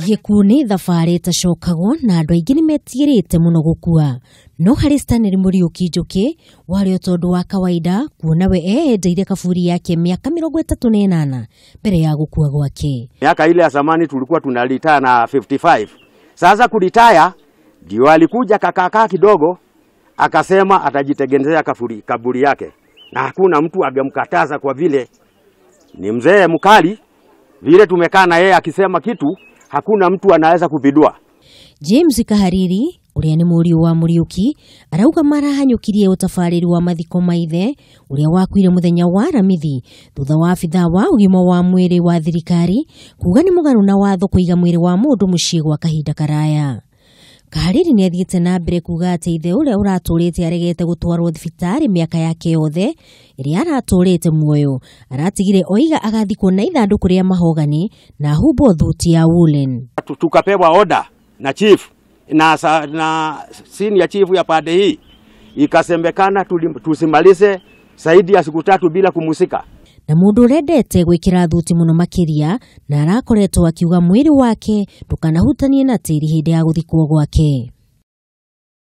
Gĩkuũ nĩ thabarĩ ĩtacokagwo na andũ aingĩ nĩmetigĩrĩte mũno gũkua. No harĩ Stanley Muriuki Njuki warĩ tondũ wa kawaida kuona we eyendeire kaburi yake miaka 38 mbere ya gũkua gwake. Miaka ile ya zamani tulikuwa tunalitaya na 55. Sasa kulitaya ndio alikuja kakakaa kidogo akasema atajitengenezea kaburi yake. Na hakuna mtu angemkataza kwa vile ni mzee mkali. Vile tumekaa na yeye akisema kitu hakuna mtu anaweza kupindua. James Kahariri uria ni mũriũ wa Muriuki arauga marahanyũkirie ũtabarĩri wa mathiko maithe uria wakuire muthenya wa Ramithi thutha wa abitha wa ũgima wa mwĩrĩ wa thirikari kuga ni mũgarũ na watho kũiga mwĩrĩ wa mũndũ mũciĩ gwa kahinda karaya. Kahariri nĩ athiĩte na mbere kuga atĩ ithe ũrĩa ũratũrĩte aregete gũtwarwo thibitarĩ mĩaka yake yothe ĩrĩa aratũrĩte muoyo aratigire oiga agathikwo na ithandũkũ rĩa mahogani na hubo thuti ya woolen. Tukapewa order na chief na senior chief ya pande hii ikasemekana tusimalize zaidi ya siku 3 bila kumusika. Na mũndũ ũrendete gwĩkĩra thuti mũno makĩria na arakoretwo akiuga mwĩrĩ wake ndũkanahutanie na tĩri hĩndĩ ya gũthikwo gwake.